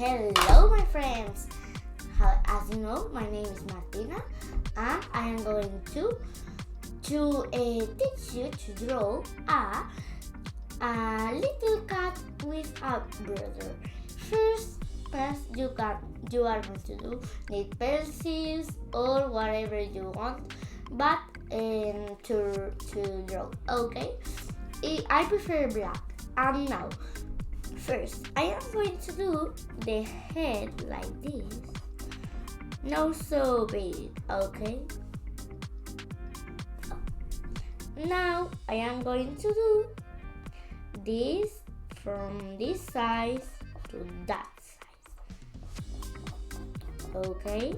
Hello my friends! As you know, my name is Martina and I am going to teach you to draw a little cat with a brother. First, you are going to need pencils or whatever you want, but to draw. Okay, I prefer black. And now, first, I am going to do the head like this. Not so big, okay? Now, I am going to do this from this side to that side. Okay?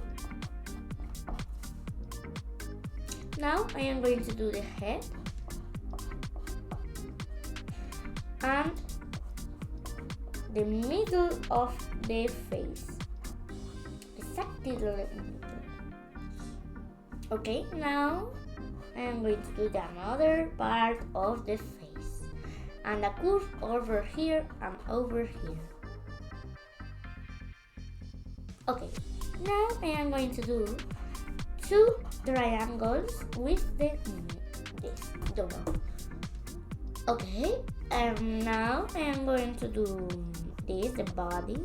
Now, I am going to do the head. And the middle of the face. Exactly the middle. Okay, now I am going to do the another part of the face. And a curve over here and over here. Okay, now I am going to do two triangles with this double. Okay, and now I am going to do this, the body.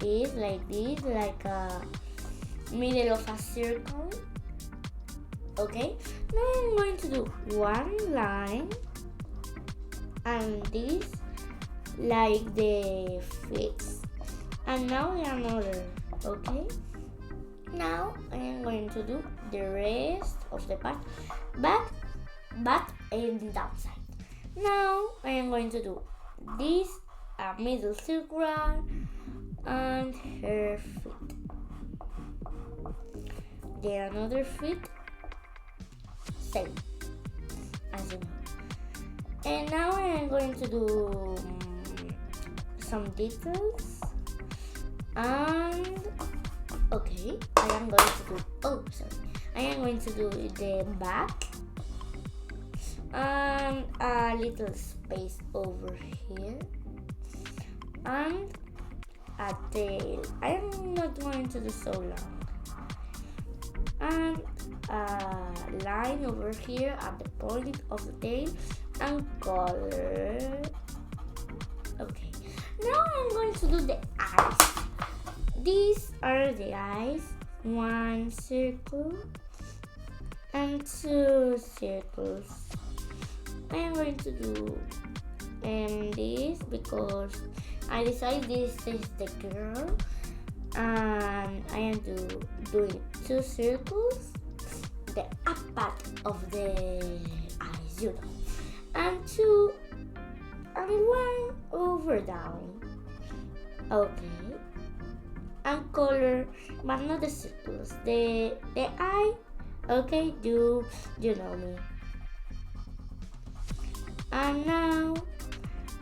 This, like a middle of a circle. Okay, now I'm going to do one line and this like the feet. And now another, okay? Now I am going to do the rest of the part, but in that side. Now I am going to do this middle circle and her feet. Then another feet, same as you know. And now I am going to do some details. And okay, I am going to do the back. And a little space over here and a tail. I am not going to do so long. And a line over here at the point of the tail and color. Okay, now I'm going to do the eyes. These are the eyes. One circle and two circles. I am going to do this because I decided this is the girl, and I am doing two circles, the up part of the eyes, you know, and two and one over down. Okay, and color, but not the circles, the eye. Okay, you know me. And now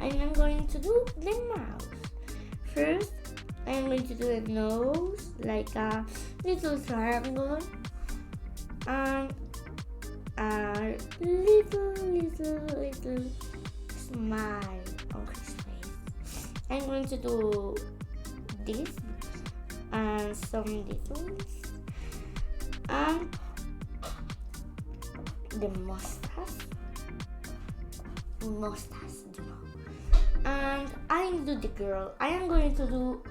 I am going to do the mouth. First, I am going to do the nose like a little triangle and a little smile on his face. I'm going to do this and some details and the mustache, you know. And I do the girl. I am going to do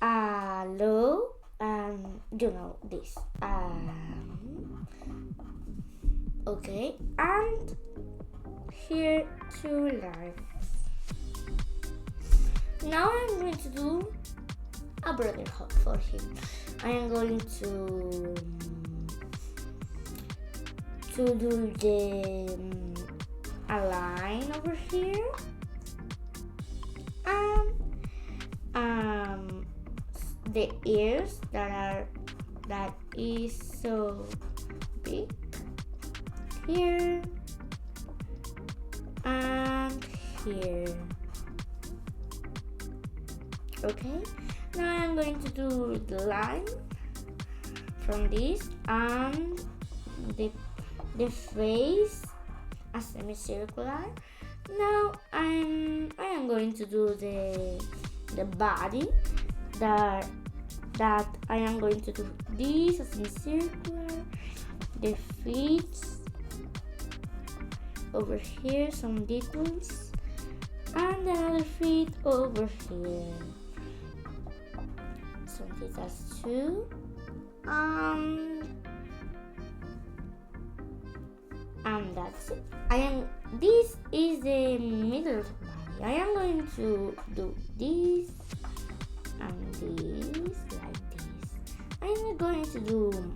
a low and you know this. Okay, and here two lines. Now I'm going to do a brother hug for him. I am going to do a line over here and the ears that is so big here and here. Okay, now I'm going to do the line from this and the face a semicircular Now I am going to do the body that I am going to do this as in circular, the feet over here, some details, and the other feet over here, some details too, and that's it. This is the middle body. I am going to do this and this like this. I'm going to do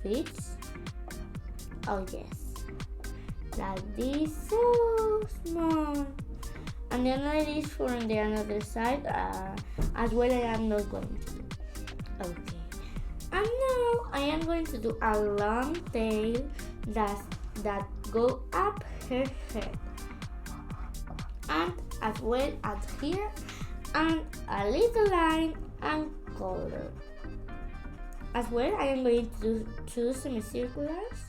feet. Oh yes, like this, so small. And then I is for the another side as well. I am not going to do. Okay. And now I am going to do a long tail that go up her head, and as well as here, and a little line and color. As well, I am going to do 2 semicirculars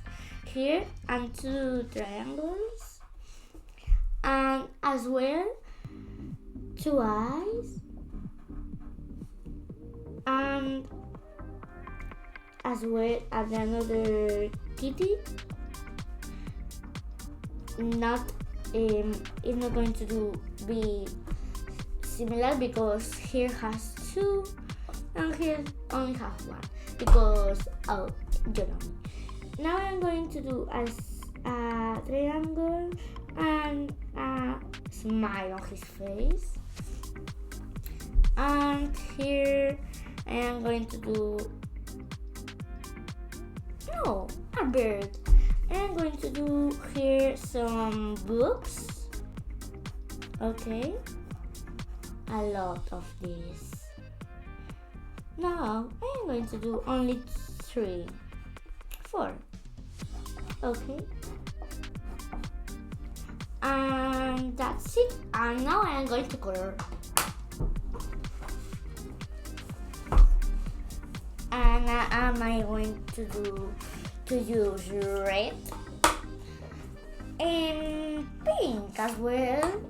here and 2 triangles, and as well 2 eyes, and as well as another kitty. It's not going to be similar because here has 2 and here only has 1 because you know me. Now I'm going to do a triangle and a smile on his face, and here I am going to do a bird. I'm going to do here some books. Okay, a lot of this. Now I am going to do only 3, 4. Okay, and that's it. And now I am going to color. And am I going to use red and pink as well,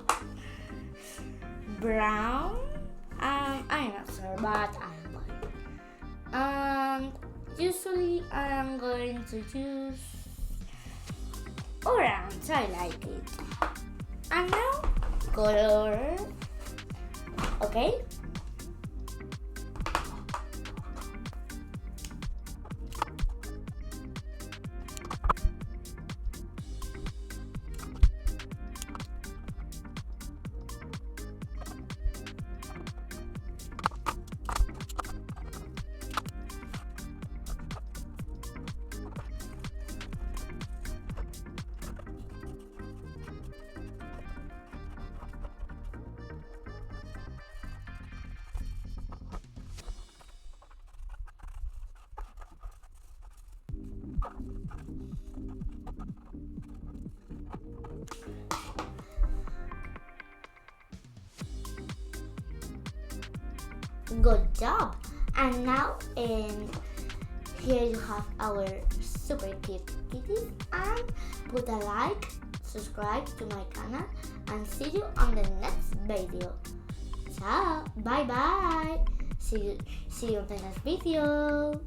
brown, I'm not sure, but I'm going. And usually I'm going to use orange. I like it. And now color. Okay. Good job! And now here you have our super cute kitties, and put a like, subscribe to my channel, and see you on the next video. Ciao! Bye bye! See you on the next video.